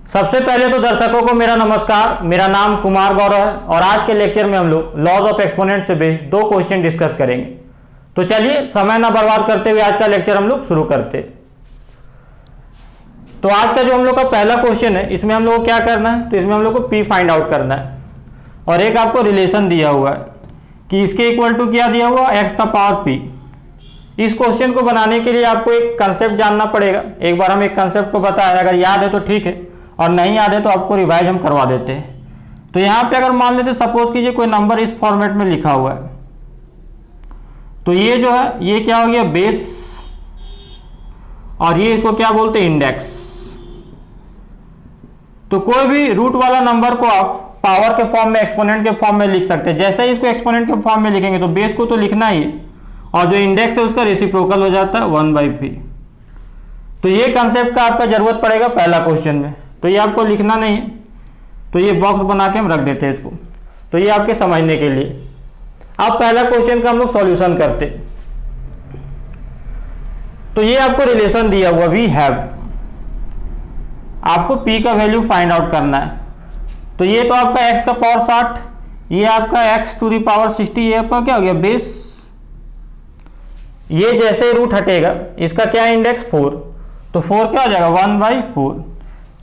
सबसे पहले तो दर्शकों को मेरा नमस्कार। मेरा नाम कुमार गौरव है और आज के लेक्चर में हम लोग लॉज ऑफ एक्सपोनेंट से बेस्ड दो क्वेश्चन डिस्कस करेंगे। तो चलिए समय ना बर्बाद करते हुए आज का लेक्चर हम लोग शुरू करते। तो आज का जो हम लोग का पहला क्वेश्चन है, इसमें हम लोग को क्या करना है, तो इसमें हम लोग को पी फाइंड आउट करना है और एक आपको रिलेशन दिया हुआ है कि इसके इक्वल टू क्या दिया हुआ, एक्स का पावर पी। इस क्वेश्चन को बनाने के लिए आपको एक कंसेप्ट जानना पड़ेगा। एक बार हम एक कंसेप्ट को बताया, अगर याद है तो ठीक है और नहीं याद है तो आपको रिवाइज हम करवा देते हैं। तो यहाँ पे अगर मान लेते सपोज कीजिए कोई नंबर इस फॉर्मेट में लिखा हुआ है, तो ये जो है ये क्या हो गया, बेस, और ये इसको क्या बोलते हैं, इंडेक्स। तो कोई भी रूट वाला नंबर को आप पावर के फॉर्म में, एक्सपोनेंट के फॉर्म में लिख सकते हैं। जैसे ही इसको एक्सपोनेंट के फॉर्म में लिखेंगे तो बेस को तो लिखना ही है और जो इंडेक्स है उसका रेसिप्रोकल हो जाता है 1/p। तो ये कंसेप्ट का आपका जरूरत पड़ेगा पहला क्वेश्चन में। तो ये आपको लिखना नहीं है, तो ये बॉक्स बना के हम रख देते हैं इसको, तो ये आपके समझने के लिए। अब पहला क्वेश्चन का हम लोग सॉल्यूशन करते। तो ये आपको रिलेशन दिया हुआ वी हैव, आपको p का वैल्यू फाइंड आउट करना है। तो ये तो आपका x का पावर 60, ये आपका x टू दी पावर 60, ये आपका क्या हो गया, बेस। ये जैसे रूट हटेगा, इसका क्या इंडेक्स 4, तो 4 क्या हो जाएगा, 1/4।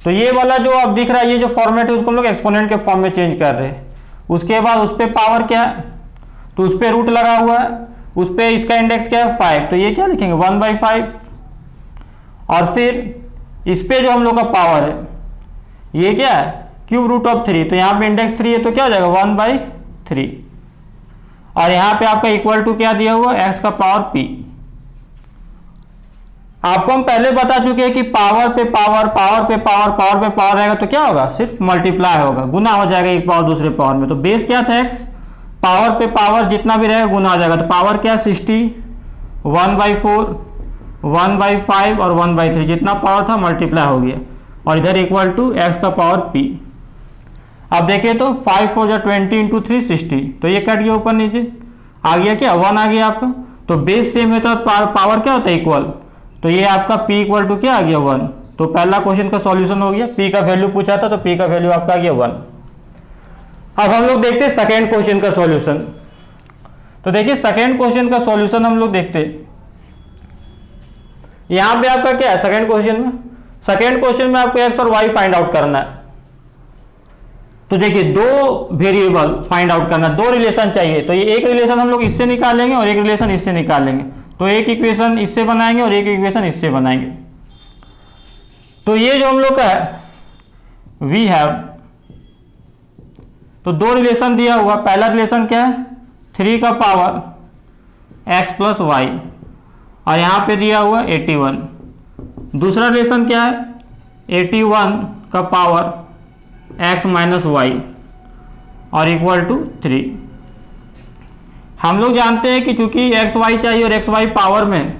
तो ये वाला जो अब दिख रहा है, ये जो फॉर्मेट है उसको हम लोग एक्सपोनेंट के फॉर्म में चेंज कर रहे हैं। उसके बाद उस पर पावर क्या है, तो उस पर रूट लगा हुआ है, उस पर इसका इंडेक्स क्या है 5, तो ये क्या लिखेंगे 1/5। और फिर इस पे जो हम लोग का पावर है ये क्या है, क्यूब रूट ऑफ 3, तो यहाँ पे इंडेक्स 3 है तो क्या हो जाएगा 1/3। और यहाँ पे आपका इक्वल टू क्या दिया हुआ, एक्स का पावर पी। आपको हम पहले बता चुके हैं कि पावर पे पावर, पावर पे पावर, पावर पे पावर रहेगा तो क्या होगा, सिर्फ मल्टीप्लाई होगा, गुना हो जाएगा एक पावर दूसरे पावर में। तो बेस क्या था एक्स, पावर पे पावर जितना भी रहेगा गुना हो जाएगा। तो पावर क्या 60, 1/4, 1/5 और 1/3, जितना पावर था मल्टीप्लाई हो गया। और इधर इक्वल टू एक्स का पावर पी। अब देखिए तो 5 4 जा 20 इंटू 3 60, तो ये कट गया ऊपर नीचे, आ गया क्या 1 आ गया आपका। तो बेस सेम है तो पावर क्या होता है, इक्वल। तो ये आपका p इक्वल टू क्या आ गया 1। तो पहला क्वेश्चन का सॉल्यूशन हो गया। p का वैल्यू पूछा था तो p का वैल्यू आपका आ गया 1। अब हम लोग देखते हैं सेकेंड क्वेश्चन का सॉल्यूशन। तो देखिए सेकेंड क्वेश्चन का सॉल्यूशन हम लोग देखते हैं। यहां पे आपका क्या है सेकेंड क्वेश्चन में, सेकेंड क्वेश्चन में आपको x और y फाइंड आउट करना है। तो देखिए दो वेरिएबल फाइंड आउट करना, दो रिलेशन चाहिए। तो ये एक रिलेशन हम लोग इससे निकालेंगे और एक रिलेशन इससे निकालेंगे। तो एक इक्वेशन इससे बनाएंगे और एक इक्वेशन इससे बनाएंगे। तो ये जो हम लोग का है वी हैव, तो दो रिलेशन दिया हुआ। पहला रिलेशन क्या है, 3 का पावर x प्लस वाई, और यहाँ पे दिया हुआ 81। दूसरा रिलेशन क्या है, 81 का पावर x माइनस वाई और इक्वल टू 3। हम लोग जानते हैं कि चूंकि एक्स वाई चाहिए और एक्स वाई पावर में,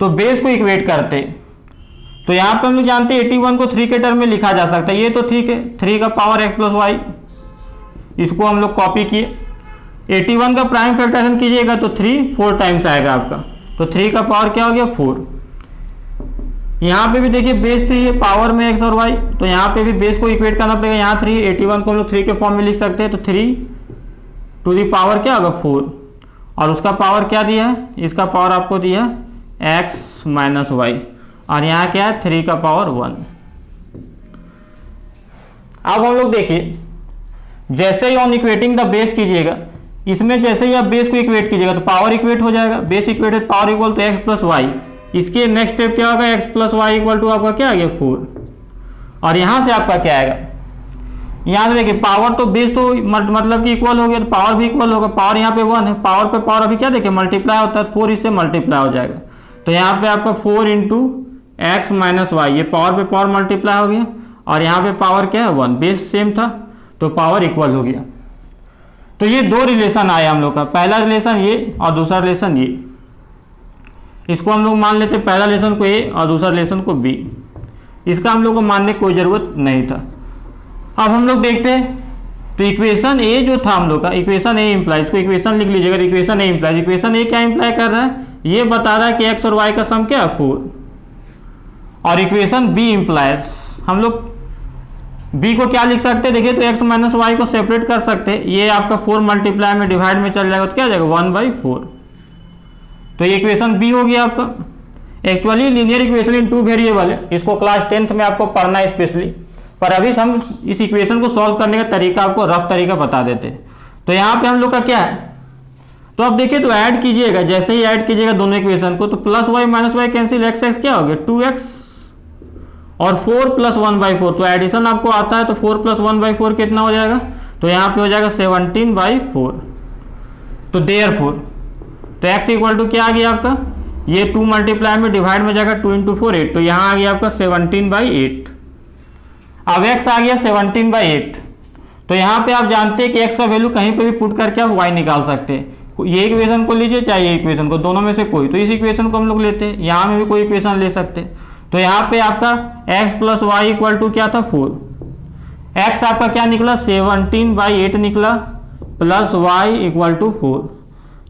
तो बेस को इक्वेट करते। तो यहाँ पे हम लोग जानते हैं 81 को 3 के टर्म में लिखा जा सकता है। ये तो ठीक है, 3 का पावर x प्लस वाई, इसको हम लोग कॉपी किए। 81 का प्राइम फैक्टराइजेशन कीजिएगा तो 3 4 टाइम्स आएगा आपका। तो 3 का पावर क्या हो गया 4। यहाँ पे भी देखिए बेस 3 है, पावर में x और y, तो यहाँ पे भी बेस को इक्वेट करना पड़ेगा। यहाँ 3, 81 को हम लोग 3 के फॉर्म में लिख सकते हैं। तो 3 टू दी पावर क्या होगा 4, और उसका पावर क्या दिया है, इसका पावर आपको दिया है x माइनस वाई, और यहाँ क्या है 3 का पावर 1। अब हम लोग देखिए जैसे ही ऑन इक्वेटिंग द बेस कीजिएगा, इसमें जैसे ही आप बेस को इक्वेट कीजिएगा तो पावर इक्वेट हो जाएगा। बेस इक्वेट है, power equal to x plus y. इसके नेक्स्ट स्टेप क्या होगा, x plus y equal to आपका क्या आ गया 4, और यहाँ से आपका क्या आएगा, यहाँ से देखिए पावर तो बेस तो मतलब कि इक्वल हो गया, तो पावर भी इक्वल होगा। पावर यहाँ पे 1 है, पावर पे पावर अभी क्या देखिए मल्टीप्लाई होता है, 4 इससे मल्टीप्लाई हो जाएगा। तो यहाँ पे आपका 4 इंटू एक्स माइनस वाई, ये पावर पे पावर मल्टीप्लाई हो गया, और यहाँ पे पावर क्या है 1, बेस सेम था तो पावर इक्वल हो गया। तो ये दो रिलेशन आया हम लोग का, पहला रिलेशन ये और दूसरा रिलेशन ये। इसको हम लोग मान लेते पहला रिलेशन को ए और दूसरा रिलेशन को बी। इसका हम लोग को मानने की कोई ज़रूरत नहीं था। अब हम लोग देखते हैं, तो इक्वेशन ए जो था हम लोग का, इक्वेशन ए इंप्लाइज, इसको इक्वेशन लिख लीजिएगा। इक्वेशन ए इंप्लाइज, इक्वेशन ए क्या इंप्लाई कर रहा है, ये बता रहा है कि एक्स और वाई का सम क्या है 4। और इक्वेशन बी इंप्लाइज, हम लोग बी को क्या लिख सकते हैं, देखिए तो एक्स माइनस वाई को सेपरेट कर सकते हैं, ये आपका 4 मल्टीप्लाई में डिवाइड में चल जाएगा तो क्या आ जाएगा 1/4। तो ये इक्वेशन बी हो गया आपका। Actually linear equation in 2 variable है, इसको क्लास 10th में आपको पढ़ना है स्पेशली, पर अभी हम इस इक्वेशन को सॉल्व करने का तरीका आपको रफ तरीका बता देते हैं। तो यहाँ पे हम लोग का क्या है, तो अब देखिए तो ऐड कीजिएगा, जैसे ही ऐड कीजिएगा दोनों इक्वेशन को तो plus y minus y cancel, x x क्या हो गया 2x और 4 + 1/4, तो एडिशन आपको आता है तो 4 + 1/4 कितना हो जाएगा, तो यहाँ पे हो जाएगा 17/4। तो देयरफॉर तो x इक्वल टू क्या आ गया आपका, ये 2 मल्टीप्लाई में डिवाइड में जाएगा 2 × 4 8, तो यहाँ आ गया आपका 17/8। अब x आ गया 17/8, तो यहाँ पे आप जानते हैं कि x का वैल्यू कहीं पे भी पुट करके आप y निकाल सकते हैं, ये इक्वेशन को लीजिए चाहे ये इक्वेशन को, दोनों में से कोई, तो इस इक्वेशन को हम लोग लेते हैं, यहाँ में भी कोई इक्वेशन ले सकते हैं। तो यहाँ पे आपका x + y इक्वल टू क्या था 4, x आपका क्या निकला 17/8 निकला, प्लस y इक्वल टू 4,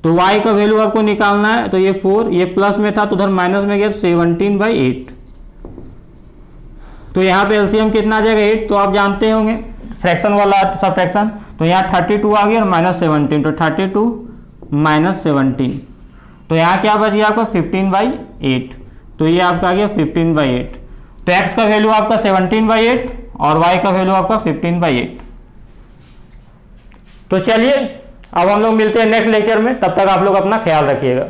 तो y का वैल्यू आपको निकालना है, तो ये 4, ये प्लस में था तो उधर माइनस में गया तो 17/8। तो यहाँ पे एलसीएम कितना आ जाएगा 8, तो आप जानते होंगे फ्रैक्शन वाला सबट्रैक्शन, तो यहाँ 32 आ गया और -17, तो 32 - 17, तो यहाँ क्या बच गया आपका 15/8, तो ये आपका आ गया 15/8। तो x का वैल्यू आपका 17/8 और y का वैल्यू आपका 15/8। तो चलिए अब हम लोग मिलते हैं नेक्स्ट लेक्चर में, तब तक आप लोग अपना ख्याल रखिएगा।